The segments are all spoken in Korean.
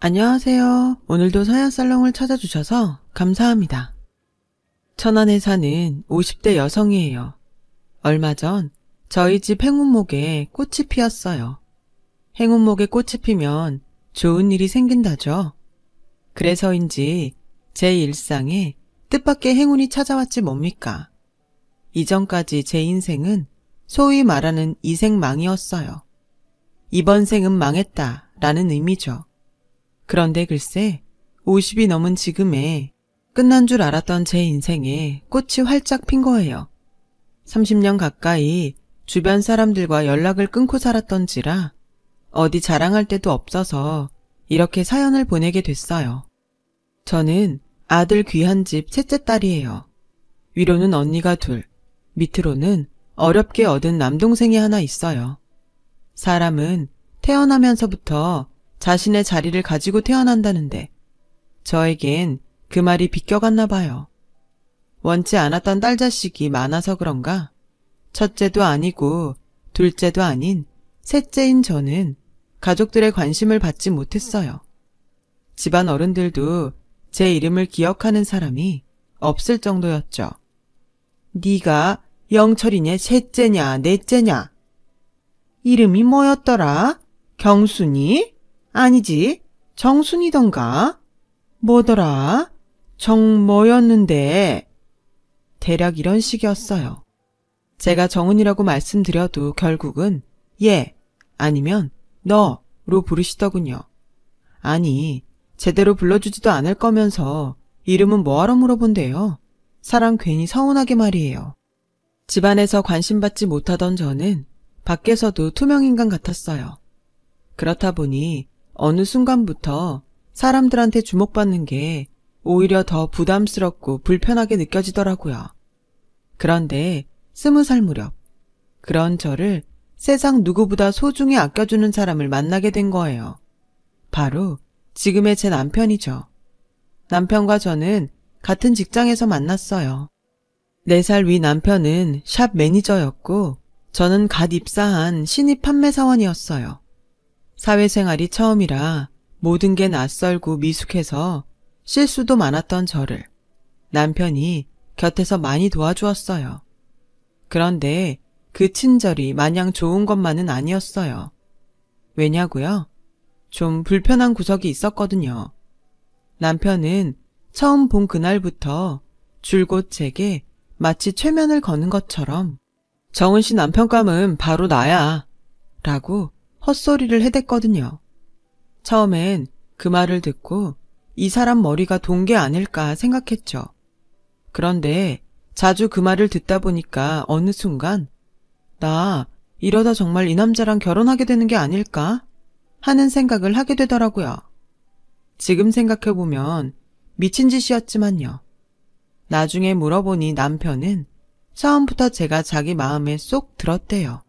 안녕하세요. 오늘도 서양살롱을 찾아주셔서 감사합니다. 천안에 사는 50대 여성이에요. 얼마 전 저희 집 행운목에 꽃이 피었어요. 행운목에 꽃이 피면 좋은 일이 생긴다죠. 그래서인지 제 일상에 뜻밖의 행운이 찾아왔지 뭡니까? 이전까지 제 인생은 소위 말하는 이생망이었어요. 이번 생은 망했다 라는 의미죠. 그런데 글쎄 50이 넘은 지금에 끝난 줄 알았던 제 인생에 꽃이 활짝 핀 거예요. 30년 가까이 주변 사람들과 연락을 끊고 살았던지라 어디 자랑할 데도 없어서 이렇게 사연을 보내게 됐어요. 저는 아들 귀한 집 셋째 딸이에요. 위로는 언니가 둘, 밑으로는 어렵게 얻은 남동생이 하나 있어요. 사람은 태어나면서부터 자신의 자리를 가지고 태어난다는데 저에겐 그 말이 비껴갔나 봐요. 원치 않았던 딸 자식이 많아서 그런가 첫째도 아니고 둘째도 아닌 셋째인 저는 가족들의 관심을 받지 못했어요. 집안 어른들도 제 이름을 기억하는 사람이 없을 정도였죠. 네가 영철이네 셋째냐 넷째냐? 이름이 뭐였더라? 경순이? 아니지, 정순이던가? 뭐더라? 뭐였는데? 대략 이런 식이었어요. 제가 정은이라고 말씀드려도 결국은 얘 아니면 너로 부르시더군요. 아니, 제대로 불러주지도 않을 거면서 이름은 뭐하러 물어본대요. 사람 괜히 서운하게 말이에요. 집안에서 관심받지 못하던 저는 밖에서도 투명인간 같았어요. 그렇다 보니 어느 순간부터 사람들한테 주목받는 게 오히려 더 부담스럽고 불편하게 느껴지더라고요. 그런데 20살 무렵 그런 저를 세상 누구보다 소중히 아껴주는 사람을 만나게 된 거예요. 바로 지금의 제 남편이죠. 남편과 저는 같은 직장에서 만났어요. 4살 위 남편은 샵 매니저였고 저는 갓 입사한 신입 판매사원이었어요. 사회생활이 처음이라 모든 게 낯설고 미숙해서 실수도 많았던 저를 남편이 곁에서 많이 도와주었어요. 그런데 그 친절이 마냥 좋은 것만은 아니었어요. 왜냐고요? 좀 불편한 구석이 있었거든요. 남편은 처음 본 그날부터 줄곧 제게 마치 최면을 거는 것처럼 정은 씨 남편감은 바로 나야 라고 헛소리를 해댔거든요. 처음엔 그 말을 듣고 이 사람 머리가 돈 게 아닐까 생각했죠. 그런데 자주 그 말을 듣다 보니까 어느 순간 나 이러다 정말 이 남자랑 결혼하게 되는 게 아닐까 하는 생각을 하게 되더라고요. 지금 생각해보면 미친 짓이었지만요. 나중에 물어보니 남편은 처음부터 제가 자기 마음에 쏙 들었대요.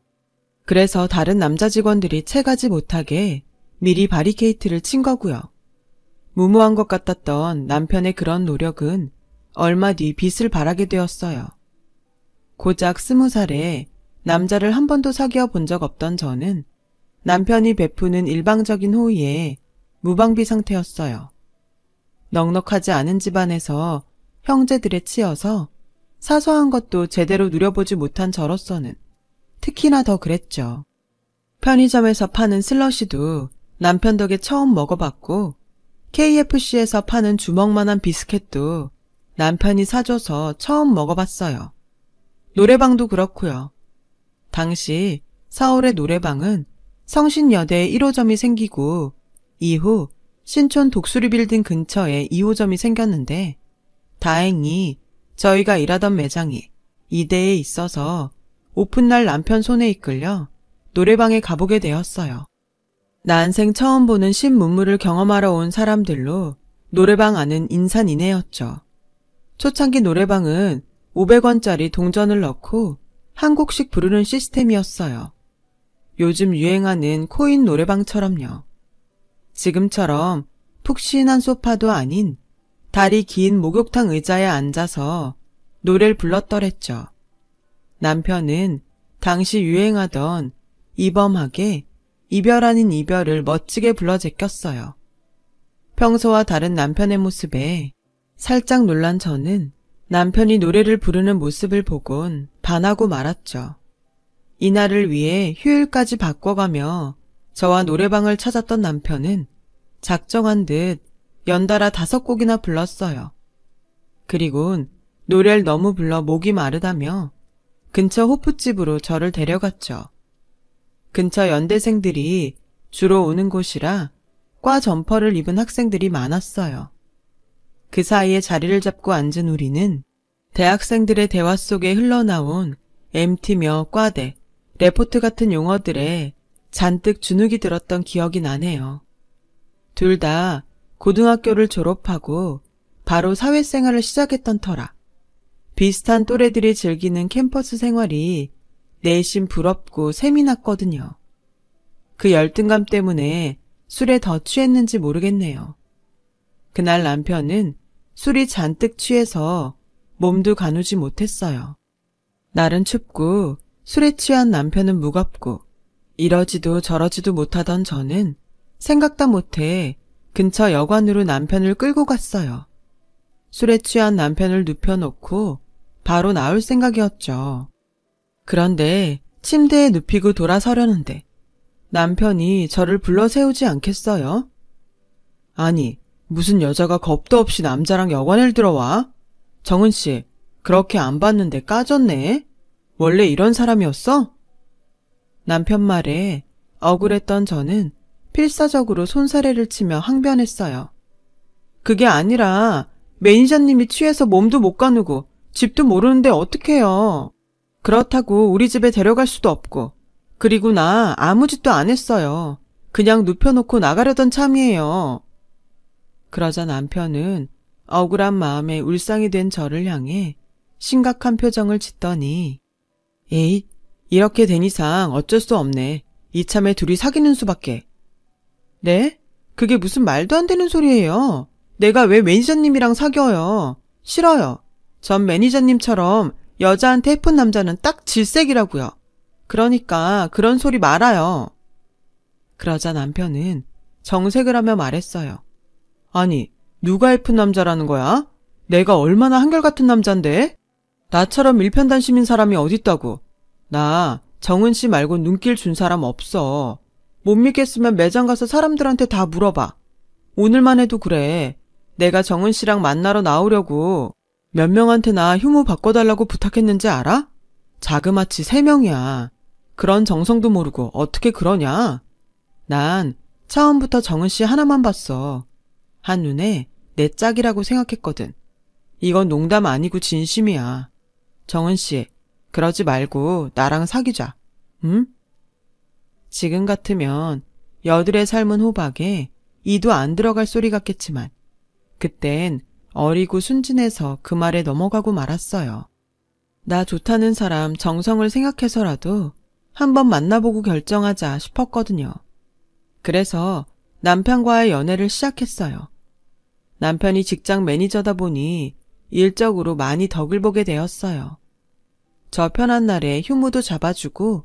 그래서 다른 남자 직원들이 채가지 못하게 미리 바리케이트를 친 거고요. 무모한 것 같았던 남편의 그런 노력은 얼마 뒤 빛을 발하게 되었어요. 고작 20살에 남자를 한 번도 사귀어 본 적 없던 저는 남편이 베푸는 일방적인 호의에 무방비 상태였어요. 넉넉하지 않은 집안에서 형제들에 치여서 사소한 것도 제대로 누려보지 못한 저로서는 특히나 더 그랬죠. 편의점에서 파는 슬러시도 남편 덕에 처음 먹어봤고 KFC에서 파는 주먹만한 비스켓도 남편이 사줘서 처음 먹어봤어요. 노래방도 그렇고요. 당시 서울의 노래방은 성신여대에 1호점이 생기고 이후 신촌 독수리 빌딩 근처에 2호점이 생겼는데 다행히 저희가 일하던 매장이 이대에 있어서 오픈날 남편 손에 이끌려 노래방에 가보게 되었어요. 난생 처음 보는 신문물을 경험하러 온 사람들로 노래방 안은 인산인해였죠. 초창기 노래방은 500원짜리 동전을 넣고 한 곡씩 부르는 시스템이었어요. 요즘 유행하는 코인 노래방처럼요. 지금처럼 푹신한 소파도 아닌 다리 긴 목욕탕 의자에 앉아서 노래를 불렀더랬죠. 남편은 당시 유행하던 이범학의 이별 아닌 이별을 멋지게 불러 제꼈어요. 평소와 다른 남편의 모습에 살짝 놀란 저는 남편이 노래를 부르는 모습을 보곤 반하고 말았죠. 이날을 위해 휴일까지 바꿔가며 저와 노래방을 찾았던 남편은 작정한 듯 연달아 5곡이나 불렀어요. 그리곤 노래를 너무 불러 목이 마르다며 근처 호프집으로 저를 데려갔죠. 근처 연대생들이 주로 오는 곳이라 과 점퍼를 입은 학생들이 많았어요. 그 사이에 자리를 잡고 앉은 우리는 대학생들의 대화 속에 흘러나온 MT며 과대, 레포트 같은 용어들에 잔뜩 주눅이 들었던 기억이 나네요. 둘 다 고등학교를 졸업하고 바로 사회생활을 시작했던 터라 비슷한 또래들이 즐기는 캠퍼스 생활이 내심 부럽고 셈이 났거든요. 그 열등감 때문에 술에 더 취했는지 모르겠네요. 그날 남편은 술이 잔뜩 취해서 몸도 가누지 못했어요. 날은 춥고 술에 취한 남편은 무겁고 이러지도 저러지도 못하던 저는 생각도 못해 근처 여관으로 남편을 끌고 갔어요. 술에 취한 남편을 눕혀놓고 바로 나올 생각이었죠. 그런데 침대에 눕히고 돌아서려는데 남편이 저를 불러 세우지 않겠어요? 아니, 무슨 여자가 겁도 없이 남자랑 여관을 들어와? 정은 씨, 그렇게 안 봤는데 까졌네? 원래 이런 사람이었어? 남편 말에 억울했던 저는 필사적으로 손사래를 치며 항변했어요. 그게 아니라 매니저님이 취해서 몸도 못 가누고 집도 모르는데 어떡해요. 그렇다고 우리 집에 데려갈 수도 없고 그리고 나 아무 짓도 안 했어요. 그냥 눕혀놓고 나가려던 참이에요. 그러자 남편은 억울한 마음에 울상이 된 저를 향해 심각한 표정을 짓더니 에잇, 이렇게 된 이상 어쩔 수 없네. 이참에 둘이 사귀는 수밖에. 네? 그게 무슨 말도 안 되는 소리예요. 내가 왜 매니저님이랑 사귀어요. 싫어요. 전 매니저님처럼 여자한테 예쁜 남자는 딱 질색이라고요. 그러니까 그런 소리 말아요. 그러자 남편은 정색을 하며 말했어요. 아니, 누가 예쁜 남자라는 거야? 내가 얼마나 한결같은 남잔데? 나처럼 일편단심인 사람이 어딨다고. 나 정은 씨 말고 눈길 준 사람 없어. 못 믿겠으면 매장 가서 사람들한테 다 물어봐. 오늘만 해도 그래. 내가 정은 씨랑 만나러 나오려고 몇 명한테나 휴무 바꿔달라고 부탁했는지 알아? 자그마치 3명이야. 그런 정성도 모르고 어떻게 그러냐? 난 처음부터 정은 씨 하나만 봤어. 한눈에 내 짝이라고 생각했거든. 이건 농담 아니고 진심이야. 정은 씨, 그러지 말고 나랑 사귀자. 응? 지금 같으면 여들의 삶은 호박에 이도 안 들어갈 소리 같겠지만 그땐 어리고 순진해서 그 말에 넘어가고 말았어요. 나 좋다는 사람 정성을 생각해서라도 한번 만나보고 결정하자 싶었거든요. 그래서 남편과의 연애를 시작했어요. 남편이 직장 매니저다 보니 일적으로 많이 덕을 보게 되었어요. 저 편한 날에 휴무도 잡아주고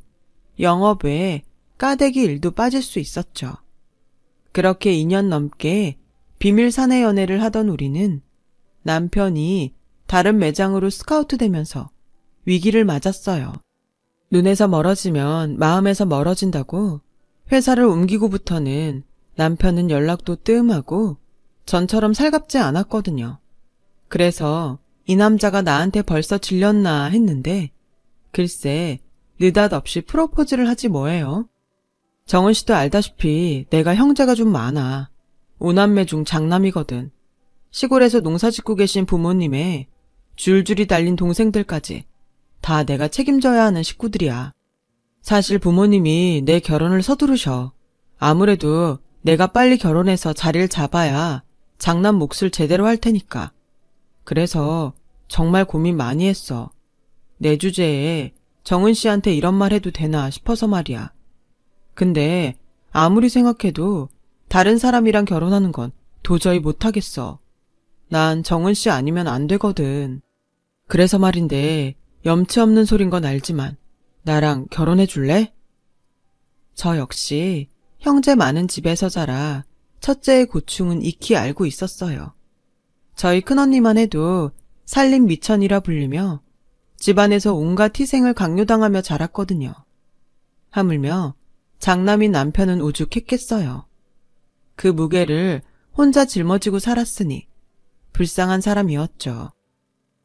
영업 외에 까대기 일도 빠질 수 있었죠. 그렇게 2년 넘게 비밀 사내 연애를 하던 우리는 남편이 다른 매장으로 스카우트 되면서 위기를 맞았어요. 눈에서 멀어지면 마음에서 멀어진다고 회사를 옮기고부터는 남편은 연락도 뜸하고 전처럼 살갑지 않았거든요. 그래서 이 남자가 나한테 벌써 질렸나 했는데 글쎄 느닷없이 프로포즈를 하지 뭐예요. 정은 씨도 알다시피 내가 형제가 좀 많아. 5남매 중 장남이거든. 시골에서 농사 짓고 계신 부모님의 줄줄이 달린 동생들까지 다 내가 책임져야 하는 식구들이야. 사실 부모님이 내 결혼을 서두르셔. 아무래도 내가 빨리 결혼해서 자리를 잡아야 장남 몫을 제대로 할 테니까. 그래서 정말 고민 많이 했어. 내 주제에 정은 씨한테 이런 말 해도 되나 싶어서 말이야. 근데 아무리 생각해도 다른 사람이랑 결혼하는 건 도저히 못하겠어. 난 정은 씨 아니면 안 되거든. 그래서 말인데 염치 없는 소린 건 알지만 나랑 결혼해 줄래? 저 역시 형제 많은 집에서 자라 첫째의 고충은 익히 알고 있었어요. 저희 큰언니만 해도 살림 미천이라 불리며 집안에서 온갖 희생을 강요당하며 자랐거든요. 하물며 장남인 남편은 오죽했겠어요. 그 무게를 혼자 짊어지고 살았으니 불쌍한 사람이었죠.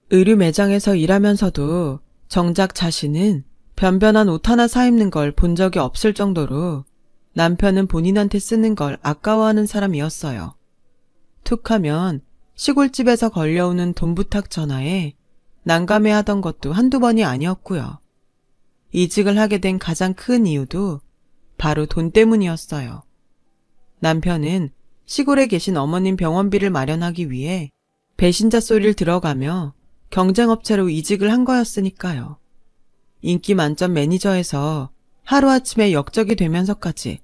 의류 매장에서 일하면서도 정작 자신은 변변한 옷 하나 사입는 걸 본 적이 없을 정도로 남편은 본인한테 쓰는 걸 아까워하는 사람이었어요. 툭 하면 시골집에서 걸려오는 돈 부탁 전화에 난감해하던 것도 한두 번이 아니었고요. 이직을 하게 된 가장 큰 이유도 바로 돈 때문이었어요. 남편은 시골에 계신 어머님 병원비를 마련하기 위해 배신자 소리를 들어가며 경쟁업체로 이직을 한 거였으니까요. 인기 만점 매니저에서 하루아침에 역적이 되면서까지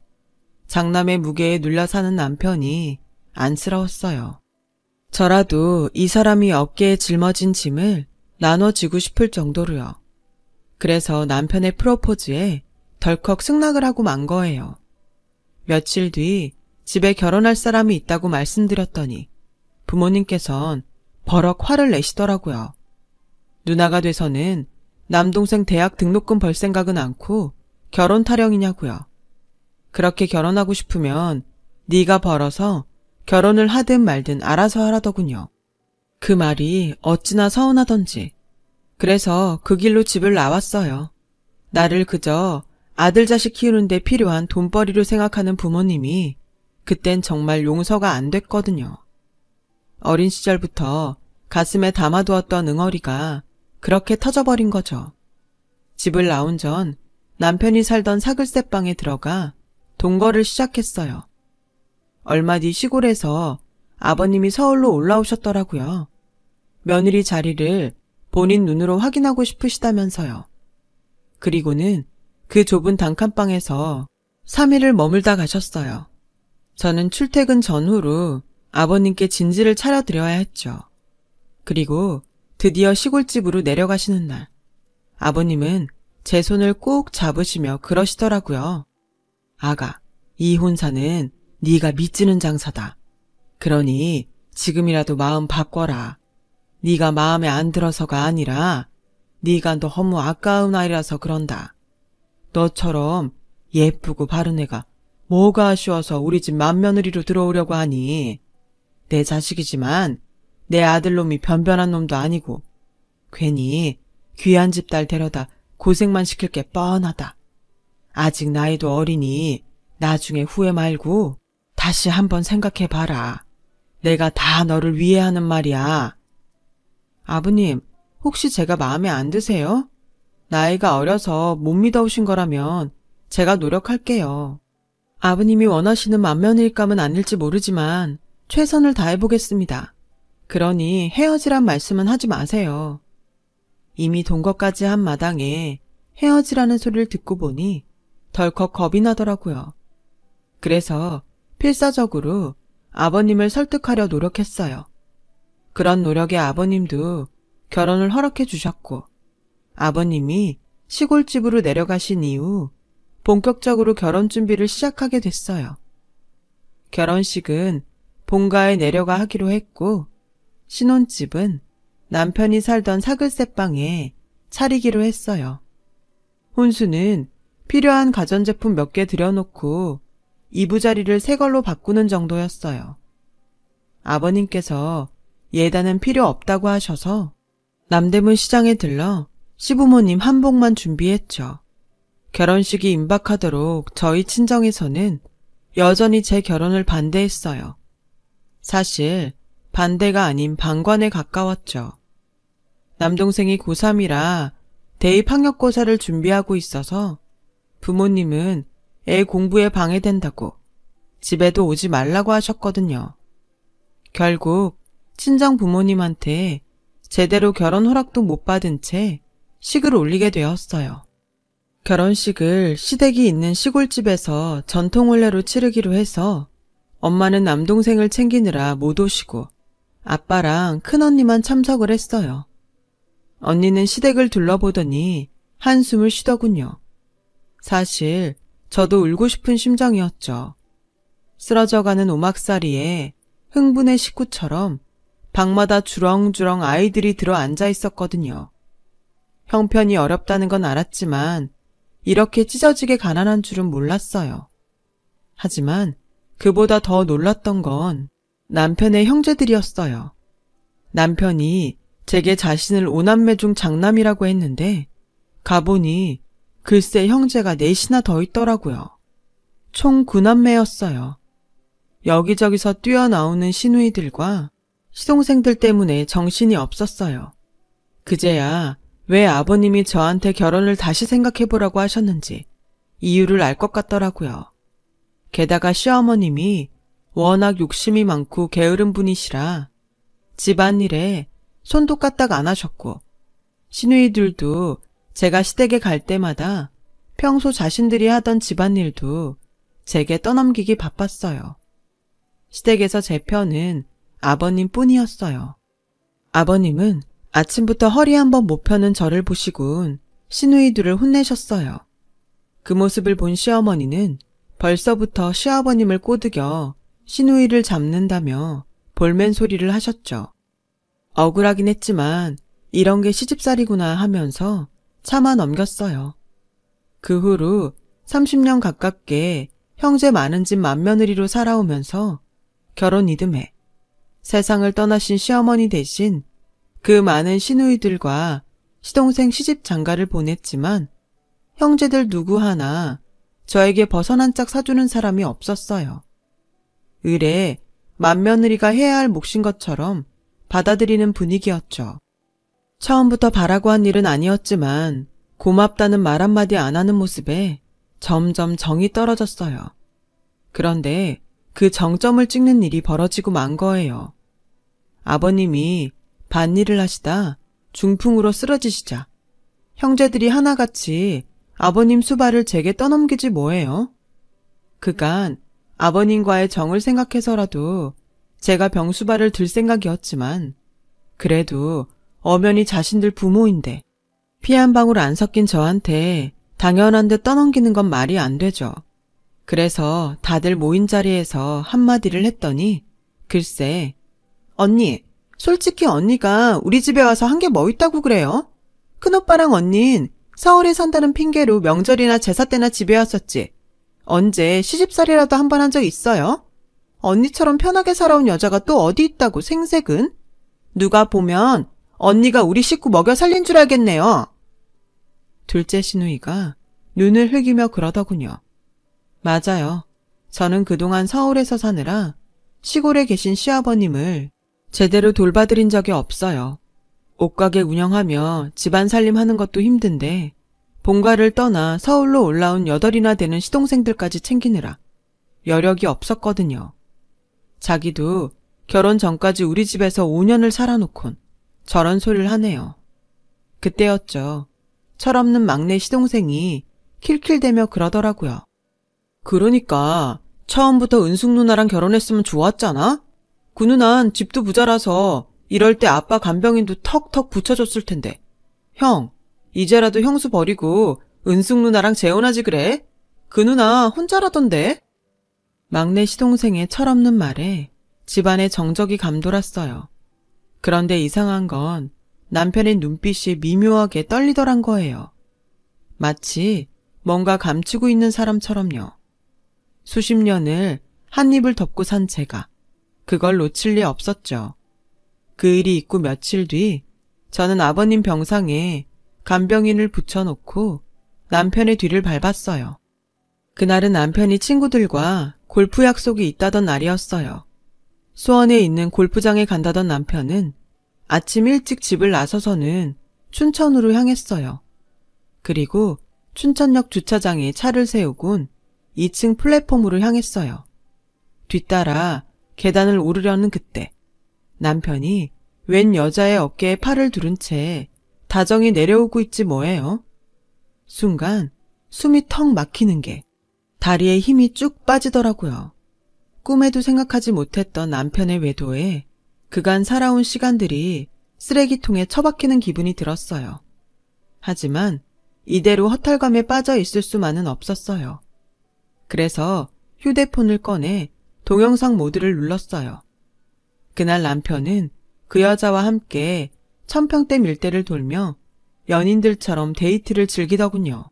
장남의 무게에 눌려 사는 남편이 안쓰러웠어요. 저라도 이 사람이 어깨에 짊어진 짐을 나눠지고 싶을 정도로요. 그래서 남편의 프로포즈에 덜컥 승낙을 하고 만 거예요. 며칠 뒤 집에 결혼할 사람이 있다고 말씀드렸더니 부모님께선 버럭 화를 내시더라고요. 누나가 돼서는 남동생 대학 등록금 벌 생각은 않고 결혼 타령이냐고요. 그렇게 결혼하고 싶으면 네가 벌어서 결혼을 하든 말든 알아서 하라더군요. 그 말이 어찌나 서운하던지. 그래서 그 길로 집을 나왔어요. 나를 그저 아들 자식 키우는데 필요한 돈벌이로 생각하는 부모님이 그땐 정말 용서가 안 됐거든요. 어린 시절부터 가슴에 담아두었던 응어리가 그렇게 터져버린 거죠. 집을 나온 전 남편이 살던 사글세방에 들어가 동거를 시작했어요. 얼마 뒤 시골에서 아버님이 서울로 올라오셨더라고요. 며느리 자리를 본인 눈으로 확인하고 싶으시다면서요. 그리고는 그 좁은 단칸방에서 3일을 머물다 가셨어요. 저는 출퇴근 전후로 아버님께 진지를 차려드려야 했죠. 그리고 드디어 시골집으로 내려가시는 날, 아버님은 제 손을 꼭 잡으시며 그러시더라고요. 아가, 이 혼사는 네가 미치는 장사다. 그러니 지금이라도 마음 바꿔라. 네가 마음에 안 들어서가 아니라 네가 너무 아까운 아이라서 그런다. 너처럼 예쁘고 바른 애가 뭐가 아쉬워서 우리 집 맏며느리로 들어오려고 하니. 내 자식이지만 내 아들놈이 변변한 놈도 아니고 괜히 귀한 집 딸 데려다 고생만 시킬 게 뻔하다. 아직 나이도 어리니 나중에 후회 말고 다시 한번 생각해봐라. 내가 다 너를 위해 하는 말이야. 아버님, 혹시 제가 마음에 안 드세요? 나이가 어려서 못 믿어오신 거라면 제가 노력할게요. 아버님이 원하시는 맏며느리감은 아닐지 모르지만 최선을 다해보겠습니다. 그러니 헤어지란 말씀은 하지 마세요. 이미 동거까지 한 마당에 헤어지라는 소리를 듣고 보니 덜컥 겁이 나더라고요. 그래서 필사적으로 아버님을 설득하려 노력했어요. 그런 노력에 아버님도 결혼을 허락해 주셨고, 아버님이 시골집으로 내려가신 이후 본격적으로 결혼 준비를 시작하게 됐어요. 결혼식은 본가에 내려가 하기로 했고, 신혼집은 남편이 살던 사글세방에 차리기로 했어요. 혼수는 필요한 가전제품 몇 개 들여놓고 이부자리를 새 걸로 바꾸는 정도였어요. 아버님께서 예단은 필요 없다고 하셔서 남대문 시장에 들러 시부모님 한복만 준비했죠. 결혼식이 임박하도록 저희 친정에서는 여전히 제 결혼을 반대했어요. 사실 반대가 아닌 방관에 가까웠죠. 남동생이 고3이라 대입 학력고사를 준비하고 있어서 부모님은 애 공부에 방해된다고 집에도 오지 말라고 하셨거든요. 결국 친정 부모님한테 제대로 결혼 허락도 못 받은 채 식을 올리게 되었어요. 결혼식을 시댁이 있는 시골집에서 전통혼례로 치르기로 해서 엄마는 남동생을 챙기느라 못 오시고 아빠랑 큰언니만 참석을 했어요. 언니는 시댁을 둘러보더니 한숨을 쉬더군요. 사실 저도 울고 싶은 심정이었죠. 쓰러져가는 오막살이에 흥분의 식구처럼 방마다 주렁주렁 아이들이 들어 앉아 있었거든요. 형편이 어렵다는 건 알았지만 이렇게 찢어지게 가난한 줄은 몰랐어요. 하지만 그보다 더 놀랐던 건 남편의 형제들이었어요. 남편이 제게 자신을 오남매 중 장남이라고 했는데 가보니 글쎄 형제가 넷이나 더 있더라고요. 총 9남매였어요. 여기저기서 뛰어나오는 시누이들과 시동생들 때문에 정신이 없었어요. 그제야 왜 아버님이 저한테 결혼을 다시 생각해보라고 하셨는지 이유를 알 것 같더라고요. 게다가 시어머님이 워낙 욕심이 많고 게으른 분이시라 집안일에 손도 까딱 안 하셨고 시누이들도 제가 시댁에 갈 때마다 평소 자신들이 하던 집안일도 제게 떠넘기기 바빴어요. 시댁에서 제 편은 아버님 뿐이었어요. 아버님은 아침부터 허리 한번 못 펴는 저를 보시곤 시누이들을 혼내셨어요. 그 모습을 본 시어머니는 벌써부터 시아버님을 꼬드겨 시누이를 잡는다며 볼멘 소리를 하셨죠. 억울하긴 했지만 이런 게 시집살이구나 하면서 참아 넘겼어요. 그 후로 30년 가깝게 형제 많은 집 맏며느리로 살아오면서 결혼 이듬해 세상을 떠나신 시어머니 대신 그 많은 시누이들과 시동생 시집 장가를 보냈지만 형제들 누구 하나 저에게 벗어난 짝 사주는 사람이 없었어요. 의례 맏며느리가 해야 할 몫인 것처럼 받아들이는 분위기였죠. 처음부터 바라고 한 일은 아니었지만 고맙다는 말 한마디 안 하는 모습에 점점 정이 떨어졌어요. 그런데 그 정점을 찍는 일이 벌어지고 만 거예요. 아버님이 밭일을 하시다 중풍으로 쓰러지시자 형제들이 하나같이 아버님 수발을 제게 떠넘기지 뭐예요. 그간 아버님과의 정을 생각해서라도 제가 병수발을 들 생각이었지만 그래도 엄연히 자신들 부모인데 피 한 방울 안 섞인 저한테 당연한 듯 떠넘기는 건 말이 안 되죠. 그래서 다들 모인 자리에서 한마디를 했더니 글쎄 언니 솔직히 언니가 우리 집에 와서 한 게 뭐 있다고 그래요? 큰오빠랑 언닌 서울에 산다는 핑계로 명절이나 제사 때나 집에 왔었지. 언제 시집살이라도 한 번 한 적 있어요? 언니처럼 편하게 살아온 여자가 또 어디 있다고 생색은? 누가 보면 언니가 우리 식구 먹여 살린 줄 알겠네요. 둘째 시누이가 눈을 흘기며 그러더군요. 맞아요. 저는 그동안 서울에서 사느라 시골에 계신 시아버님을 제대로 돌봐드린 적이 없어요. 옷가게 운영하며 집안 살림하는 것도 힘든데 본가를 떠나 서울로 올라온 8이나 되는 시동생들까지 챙기느라 여력이 없었거든요. 자기도 결혼 전까지 우리 집에서 5년을 살아놓곤 저런 소리를 하네요. 그때였죠. 철없는 막내 시동생이 킬킬대며 그러더라고요. 그러니까 처음부터 은숙 누나랑 결혼했으면 좋았잖아? 그 누난 집도 부자라서 이럴 때 아빠 간병인도 턱턱 붙여줬을 텐데. 형, 이제라도 형수 버리고 은숙 누나랑 재혼하지 그래? 그 누나 혼자라던데? 막내 시동생의 철없는 말에 집안에 정적이 감돌았어요. 그런데 이상한 건 남편의 눈빛이 미묘하게 떨리더란 거예요. 마치 뭔가 감추고 있는 사람처럼요. 수십 년을 한 입을 덮고 산 제가 그걸 놓칠 리 없었죠. 그 일이 있고 며칠 뒤 저는 아버님 병상에 간병인을 붙여놓고 남편의 뒤를 밟았어요. 그날은 남편이 친구들과 골프 약속이 있다던 날이었어요. 수원에 있는 골프장에 간다던 남편은 아침 일찍 집을 나서서는 춘천으로 향했어요. 그리고 춘천역 주차장에 차를 세우곤 2층 플랫폼으로 향했어요. 뒤따라 계단을 오르려는 그때 남편이 웬 여자의 어깨에 팔을 두른 채 다정히 내려오고 있지 뭐예요. 순간 숨이 턱 막히는 게 다리에 힘이 쭉 빠지더라고요. 꿈에도 생각하지 못했던 남편의 외도에 그간 살아온 시간들이 쓰레기통에 처박히는 기분이 들었어요. 하지만 이대로 허탈감에 빠져 있을 수만은 없었어요. 그래서 휴대폰을 꺼내 동영상 모드를 눌렀어요. 그날 남편은 그 여자와 함께 천평대 밀대를 돌며 연인들처럼 데이트를 즐기더군요.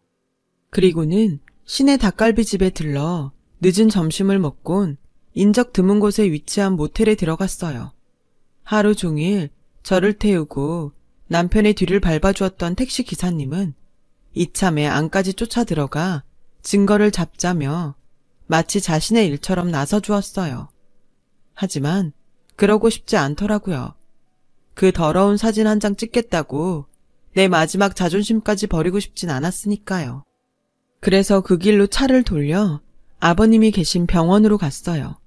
그리고는 시내 닭갈비집에 들러 늦은 점심을 먹곤 인적 드문 곳에 위치한 모텔에 들어갔어요. 하루 종일 저를 태우고 남편의 뒤를 밟아주었던 택시 기사님은 이참에 안까지 쫓아 들어가 증거를 잡자며 마치 자신의 일처럼 나서주었어요. 하지만 그러고 싶지 않더라고요. 그 더러운 사진 한 장 찍겠다고 내 마지막 자존심까지 버리고 싶진 않았으니까요. 그래서 그 길로 차를 돌려 아버님이 계신 병원으로 갔어요.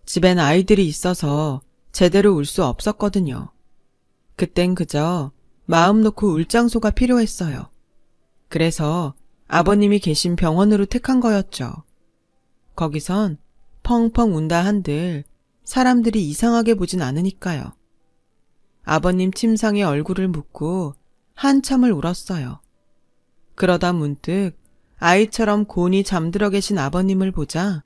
집엔 아이들이 있어서 제대로 울 수 없었거든요. 그땐 그저 마음 놓고 울 장소가 필요했어요. 그래서 아버님이 계신 병원으로 택한 거였죠. 거기선 펑펑 운다 한들 사람들이 이상하게 보진 않으니까요. 아버님 침상에 얼굴을 묻고 한참을 울었어요. 그러다 문득 아이처럼 곤히 잠들어 계신 아버님을 보자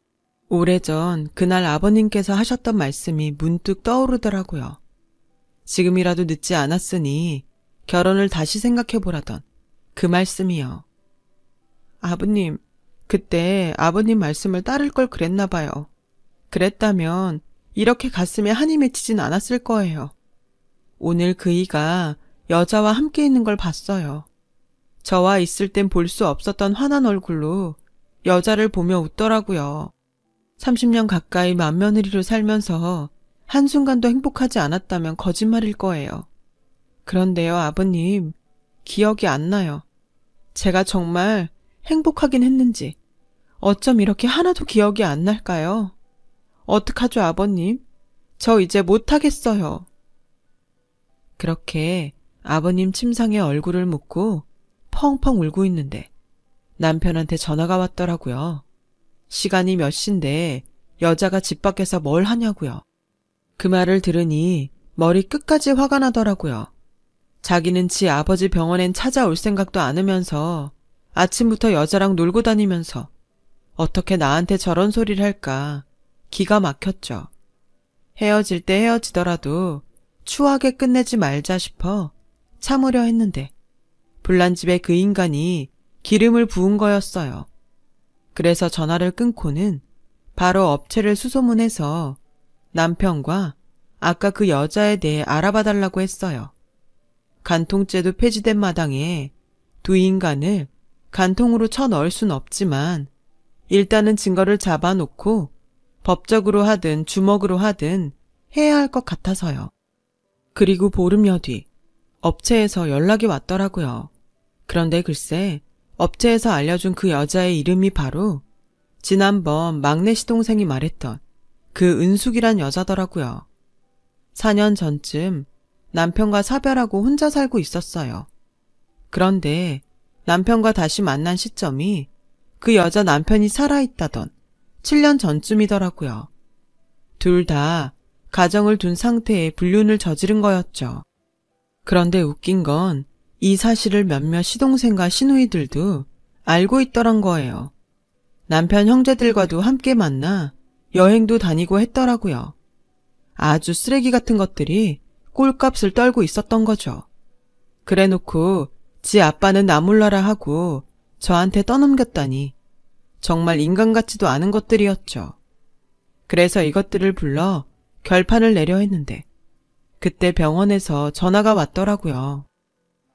오래전 그날 아버님께서 하셨던 말씀이 문득 떠오르더라고요. 지금이라도 늦지 않았으니 결혼을 다시 생각해보라던 그 말씀이요. 아버님, 그때 아버님 말씀을 따를 걸 그랬나 봐요. 그랬다면 이렇게 가슴에 한이 맺히진 않았을 거예요. 오늘 그이가 여자와 함께 있는 걸 봤어요. 저와 있을 땐 볼 수 없었던 환한 얼굴로 여자를 보며 웃더라고요. 30년 가까이 맏며느리로 살면서 한순간도 행복하지 않았다면 거짓말일 거예요. 그런데요, 아버님, 기억이 안 나요. 제가 정말 행복하긴 했는지 어쩜 이렇게 하나도 기억이 안 날까요? 어떡하죠, 아버님? 저 이제 못하겠어요. 그렇게 아버님 침상에 얼굴을 묻고 펑펑 울고 있는데 남편한테 전화가 왔더라고요. 시간이 몇 시인데 여자가 집 밖에서 뭘 하냐고요. 그 말을 들으니 머리 끝까지 화가 나더라고요. 자기는 지 아버지 병원엔 찾아올 생각도 않으면서 아침부터 여자랑 놀고 다니면서 어떻게 나한테 저런 소리를 할까 기가 막혔죠. 헤어질 때 헤어지더라도 추하게 끝내지 말자 싶어 참으려 했는데 불난 집에 그 인간이 기름을 부은 거였어요. 그래서 전화를 끊고는 바로 업체를 수소문해서 남편과 아까 그 여자에 대해 알아봐달라고 했어요. 간통죄도 폐지된 마당에 두 인간을 간통으로 쳐넣을 순 없지만 일단은 증거를 잡아놓고 법적으로 하든 주먹으로 하든 해야 할 것 같아서요. 그리고 보름여 뒤 업체에서 연락이 왔더라고요. 그런데 글쎄 업체에서 알려준 그 여자의 이름이 바로 지난번 막내 시동생이 말했던 그 은숙이란 여자더라고요. 4년 전쯤 남편과 사별하고 혼자 살고 있었어요. 그런데 남편과 다시 만난 시점이 그 여자 남편이 살아있다던 7년 전쯤이더라고요. 둘 다 가정을 둔 상태에 불륜을 저지른 거였죠. 그런데 웃긴 건 이 사실을 몇몇 시동생과 시누이들도 알고 있더란 거예요. 남편 형제들과도 함께 만나 여행도 다니고 했더라고요. 아주 쓰레기 같은 것들이 꼴값을 떨고 있었던 거죠. 그래놓고 지 아빠는 나 몰라라 하고 저한테 떠넘겼다니 정말 인간 같지도 않은 것들이었죠. 그래서 이것들을 불러 결판을 내려 했는데 그때 병원에서 전화가 왔더라고요.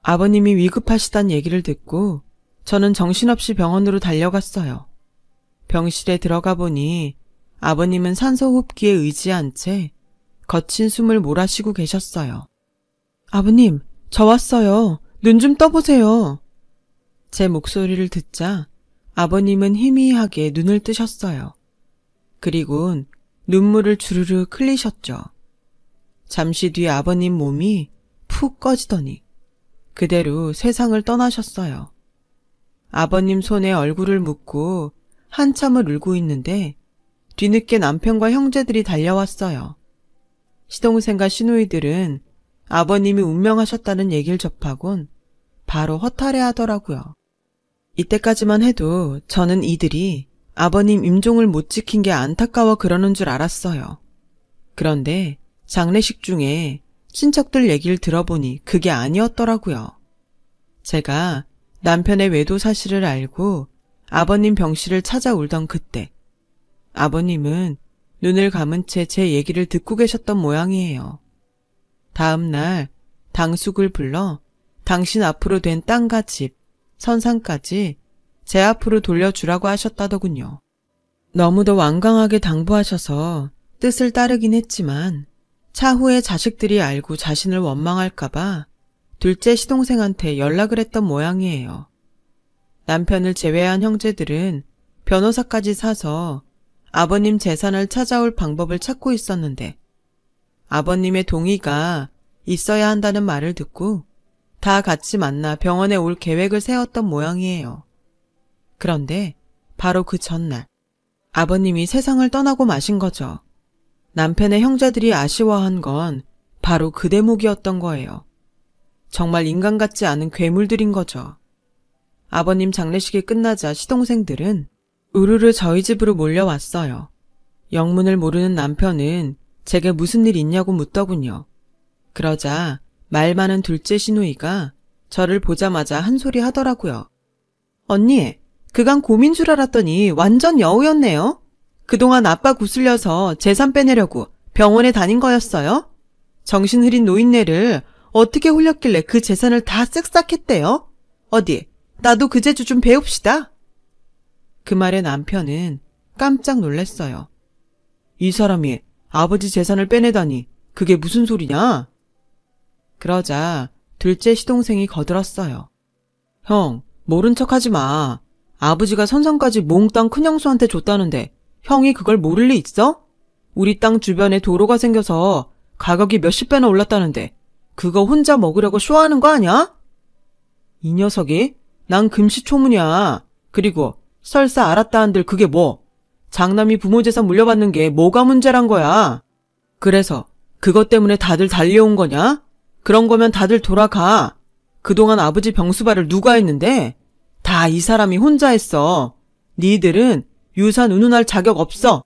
아버님이 위급하시단 얘기를 듣고 저는 정신없이 병원으로 달려갔어요. 병실에 들어가 보니 아버님은 산소호흡기에 의지한 채 거친 숨을 몰아쉬고 계셨어요. 아버님, 저 왔어요. 눈 좀 떠보세요. 제 목소리를 듣자 아버님은 희미하게 눈을 뜨셨어요. 그리곤 눈물을 주르르 흘리셨죠. 잠시 뒤 아버님 몸이 푹 꺼지더니 그대로 세상을 떠나셨어요. 아버님 손에 얼굴을 묻고 한참을 울고 있는데 뒤늦게 남편과 형제들이 달려왔어요. 시동생과 시누이들은 아버님이 운명하셨다는 얘기를 접하곤 바로 허탈해 하더라고요. 이때까지만 해도 저는 이들이 아버님 임종을 못 지킨 게 안타까워 그러는 줄 알았어요. 그런데 장례식 중에 친척들 얘기를 들어보니 그게 아니었더라고요. 제가 남편의 외도 사실을 알고 아버님 병실을 찾아 울던 그때 아버님은 눈을 감은 채 제 얘기를 듣고 계셨던 모양이에요. 다음 날 당숙을 불러 당신 앞으로 된 땅과 집, 선상까지 제 앞으로 돌려주라고 하셨다더군요. 너무도 완강하게 당부하셔서 뜻을 따르긴 했지만 차후에 자식들이 알고 자신을 원망할까봐 둘째 시동생한테 연락을 했던 모양이에요. 남편을 제외한 형제들은 변호사까지 사서 아버님 재산을 찾아올 방법을 찾고 있었는데 아버님의 동의가 있어야 한다는 말을 듣고 다 같이 만나 병원에 올 계획을 세웠던 모양이에요. 그런데 바로 그 전날 아버님이 세상을 떠나고 마신 거죠. 남편의 형제들이 아쉬워한 건 바로 그 대목이었던 거예요. 정말 인간 같지 않은 괴물들인 거죠. 아버님 장례식이 끝나자 시동생들은 우르르 저희 집으로 몰려왔어요. 영문을 모르는 남편은 제게 무슨 일 있냐고 묻더군요. 그러자 말 많은 둘째 시누이가 저를 보자마자 한 소리 하더라고요. 언니, 그간 곰인 줄 알았더니 완전 여우였네요. 그동안 아빠 구슬려서 재산 빼내려고 병원에 다닌 거였어요? 정신 흐린 노인네를 어떻게 홀렸길래 그 재산을 다 쓱싹했대요? 어디, 나도 그 재주 좀 배웁시다. 그 말에 남편은 깜짝 놀랐어요. 이 사람이 아버지 재산을 빼내다니 그게 무슨 소리냐? 그러자 둘째 시동생이 거들었어요. 형, 모른 척하지 마. 아버지가 선상까지 몽땅 큰형수한테 줬다는데 형이 그걸 모를 리 있어? 우리 땅 주변에 도로가 생겨서 가격이 몇십 배나 올랐다는데 그거 혼자 먹으려고 쇼하는 거 아니야? 이 녀석이? 난 금시초문이야. 그리고 설사 알았다 한들 그게 뭐? 장남이 부모 재산 물려받는 게 뭐가 문제란 거야? 그래서 그것 때문에 다들 달려온 거냐? 그런 거면 다들 돌아가. 그동안 아버지 병수발을 누가 했는데? 다 이 사람이 혼자 했어. 니들은 유산 운운할 자격 없어.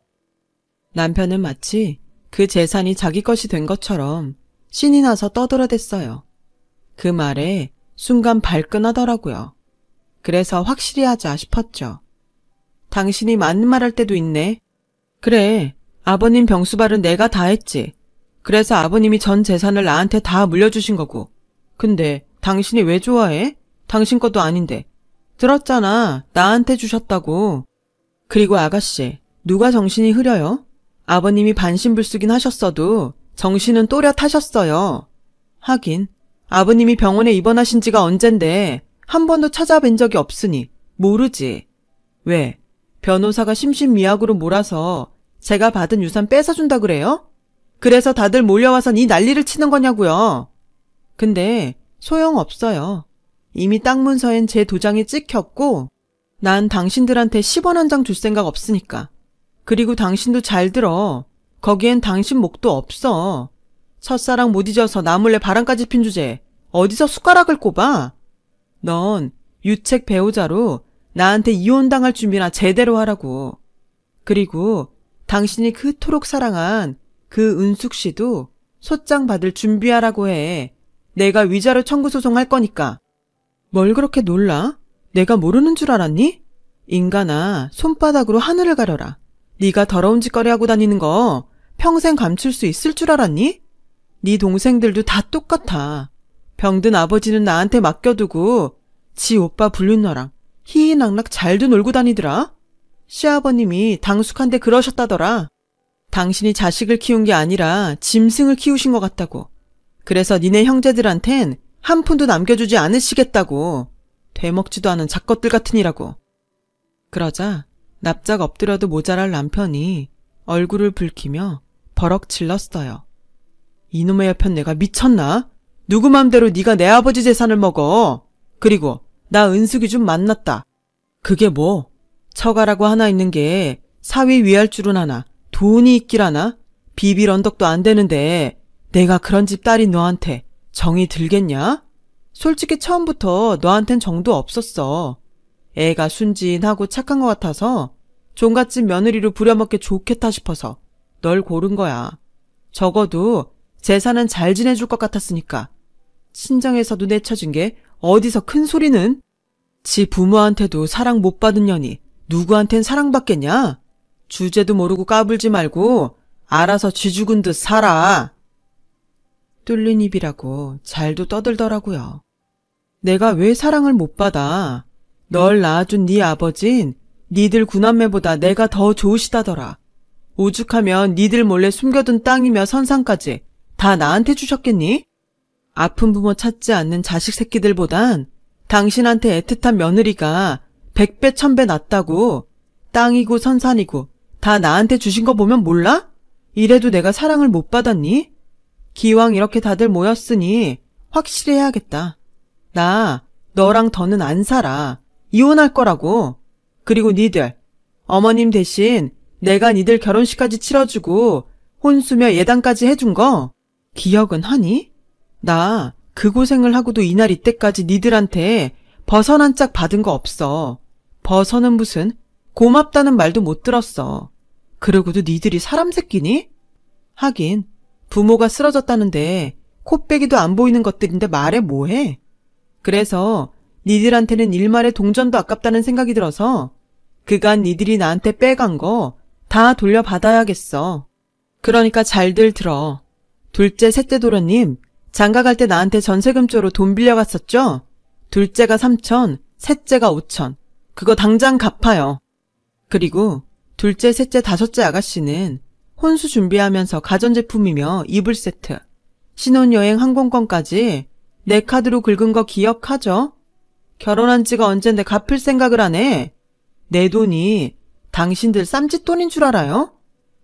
남편은 마치 그 재산이 자기 것이 된 것처럼 신이 나서 떠들어댔어요. 그 말에 순간 발끈하더라고요. 그래서 확실히 하자 싶었죠. 당신이 맞는 말 할 때도 있네. 그래, 아버님 병수발은 내가 다 했지. 그래서 아버님이 전 재산을 나한테 다 물려주신 거고. 근데 당신이 왜 좋아해? 당신 것도 아닌데. 들었잖아, 나한테 주셨다고. 그리고 아가씨, 누가 정신이 흐려요? 아버님이 반신불수긴 하셨어도 정신은 또렷하셨어요. 하긴 아버님이 병원에 입원하신 지가 언젠데 한 번도 찾아뵌 적이 없으니 모르지. 왜? 변호사가 심신미약으로 몰아서 제가 받은 유산 뺏어준다 그래요? 그래서 다들 몰려와서 이 난리를 치는 거냐고요. 근데 소용없어요. 이미 땅 문서엔 제 도장이 찍혔고 난 당신들한테 10원 한 장 줄 생각 없으니까. 그리고 당신도 잘 들어. 거기엔 당신 목도 없어. 첫사랑 못 잊어서 나 몰래 바람까지 핀 주제에 어디서 숟가락을 꼽아? 넌 유책 배우자로 나한테 이혼당할 준비나 제대로 하라고. 그리고 당신이 그토록 사랑한 그 은숙 씨도 소장 받을 준비하라고 해. 내가 위자료 청구 소송할 거니까. 뭘 그렇게 놀라? 내가 모르는 줄 알았니? 인간아, 손바닥으로 하늘을 가려라. 네가 더러운 짓거리 하고 다니는 거 평생 감출 수 있을 줄 알았니? 네 동생들도 다 똑같아. 병든 아버지는 나한테 맡겨두고 지 오빠 불륜너랑 희희낙낙 잘도 놀고 다니더라. 시아버님이 당숙한테 그러셨다더라. 당신이 자식을 키운 게 아니라 짐승을 키우신 것 같다고. 그래서 니네 형제들한텐 한 푼도 남겨주지 않으시겠다고. 되먹지도 않은 작것들 같으니라고. 그러자 납작 엎드려도 모자랄 남편이 얼굴을 붉히며 버럭 질렀어요. 이놈의 여편 내가 미쳤나? 누구 맘대로 네가 내 아버지 재산을 먹어. 그리고 나 은숙이 좀 만났다. 그게 뭐? 처가라고 하나 있는 게 사위 위할 줄은 아나 돈이 있길 하나? 비빌 언덕도 안 되는데 내가 그런 집 딸인 너한테 정이 들겠냐? 솔직히 처음부터 너한텐 정도 없었어. 애가 순진하고 착한 것 같아서 종갓집 며느리로 부려먹기 좋겠다 싶어서 널 고른 거야. 적어도 재산은 잘 지내줄 것 같았으니까. 친정에서도 내쳐준 게 어디서 큰 소리는? 지 부모한테도 사랑 못 받은 년이 누구한텐 사랑받겠냐? 주제도 모르고 까불지 말고 알아서 쥐 죽은 듯 살아. 뚫린 입이라고 잘도 떠들더라고요. 내가 왜 사랑을 못 받아? 널 낳아준 네 아버진 니들 구남매보다 내가 더 좋으시다더라. 오죽하면 니들 몰래 숨겨둔 땅이며 선상까지 다 나한테 주셨겠니? 아픈 부모 찾지 않는 자식 새끼들보단 당신한테 애틋한 며느리가 100배 1000배 낫다고. 땅이고 선산이고 다 나한테 주신 거 보면 몰라? 이래도 내가 사랑을 못 받았니? 기왕 이렇게 다들 모였으니 확실히 해야겠다. 나 너랑 더는 안 살아. 이혼할 거라고. 그리고 니들 어머님 대신 내가 니들 결혼식까지 치러주고 혼수며 예단까지 해준 거 기억은 하니? 나 그 고생을 하고도 이날 이때까지 니들한테 버선 한 짝 받은 거 없어. 버선은 무슨 고맙다는 말도 못 들었어. 그러고도 니들이 사람 새끼니? 하긴 부모가 쓰러졌다는데 코빼기도 안 보이는 것들인데 말해 뭐해? 그래서 니들한테는 일말의 동전도 아깝다는 생각이 들어서 그간 니들이 나한테 빼간 거 다 돌려받아야겠어. 그러니까 잘들 들어. 둘째, 셋째 도련님 장가 갈 때 나한테 전세금 쪽으로 돈 빌려갔었죠? 둘째가 3천, 셋째가 5천. 그거 당장 갚아요. 그리고 둘째, 셋째, 다섯째 아가씨는 혼수 준비하면서 가전제품이며 이불 세트, 신혼여행 항공권까지 내 카드로 긁은 거 기억하죠? 결혼한 지가 언젠데 갚을 생각을 안 해. 내 돈이 당신들 쌈짓돈인 줄 알아요?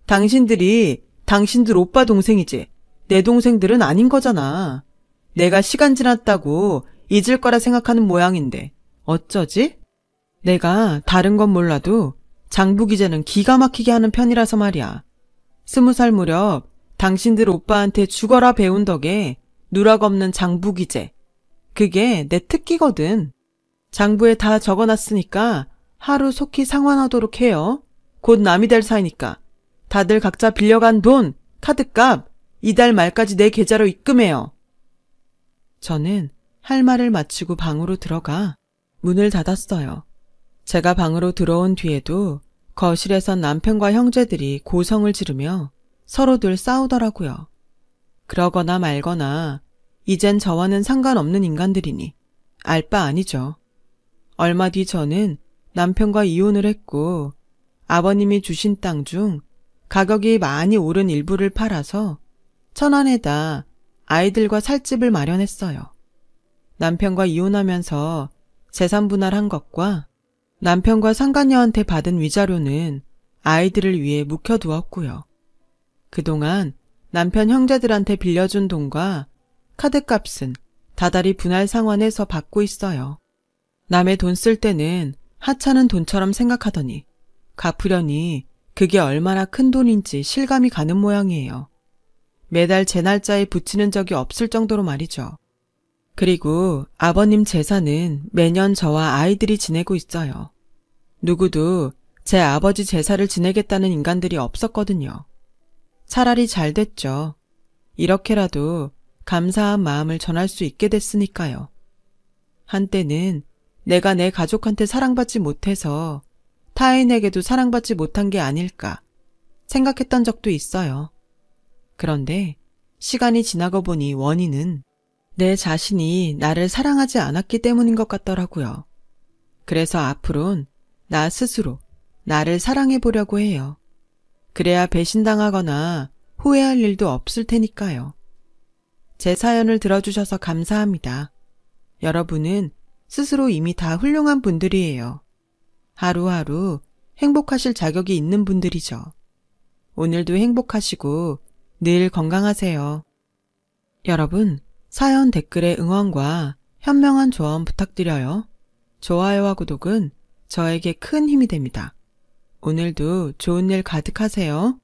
당신들이 당신들 오빠 동생이지 내 동생들은 아닌 거잖아. 내가 시간 지났다고 잊을 거라 생각하는 모양인데 어쩌지? 내가 다른 건 몰라도 장부기재는 기가 막히게 하는 편이라서 말이야. 20살 무렵 당신들 오빠한테 죽어라 배운 덕에 누락 없는 장부기재. 그게 내 특기거든. 장부에 다 적어놨으니까 하루 속히 상환하도록 해요. 곧 남이 될 사이니까. 다들 각자 빌려간 돈, 카드값 이달 말까지 내 계좌로 입금해요. 저는 할 말을 마치고 방으로 들어가 문을 닫았어요. 제가 방으로 들어온 뒤에도 거실에선 남편과 형제들이 고성을 지르며 서로들 싸우더라고요. 그러거나 말거나 이젠 저와는 상관없는 인간들이니 알 바 아니죠. 얼마 뒤 저는 남편과 이혼을 했고 아버님이 주신 땅 중 가격이 많이 오른 일부를 팔아서 천안에다 아이들과 살 집을 마련했어요. 남편과 이혼하면서 재산 분할한 것과 남편과 상간녀한테 받은 위자료는 아이들을 위해 묵혀두었고요. 그동안 남편 형제들한테 빌려준 돈과 카드값은 다달이 분할 상환해서 받고 있어요. 남의 돈 쓸 때는 하찮은 돈처럼 생각하더니 갚으려니 그게 얼마나 큰 돈인지 실감이 가는 모양이에요. 매달 제 날짜에 붙이는 적이 없을 정도로 말이죠. 그리고 아버님 제사는 매년 저와 아이들이 지내고 있어요. 누구도 제 아버지 제사를 지내겠다는 인간들이 없었거든요. 차라리 잘 됐죠. 이렇게라도 감사한 마음을 전할 수 있게 됐으니까요. 한때는 내가 내 가족한테 사랑받지 못해서 타인에게도 사랑받지 못한 게 아닐까 생각했던 적도 있어요. 그런데 시간이 지나고 보니 원인은 내 자신이 나를 사랑하지 않았기 때문인 것 같더라고요. 그래서 앞으론 나 스스로 나를 사랑해 보려고 해요. 그래야 배신당하거나 후회할 일도 없을 테니까요. 제 사연을 들어주셔서 감사합니다. 여러분은 스스로 이미 다 훌륭한 분들이에요. 하루하루 행복하실 자격이 있는 분들이죠. 오늘도 행복하시고 늘 건강하세요. 여러분, 사연 댓글에 응원과 현명한 조언 부탁드려요. 좋아요와 구독은 저에게 큰 힘이 됩니다. 오늘도 좋은 일 가득하세요.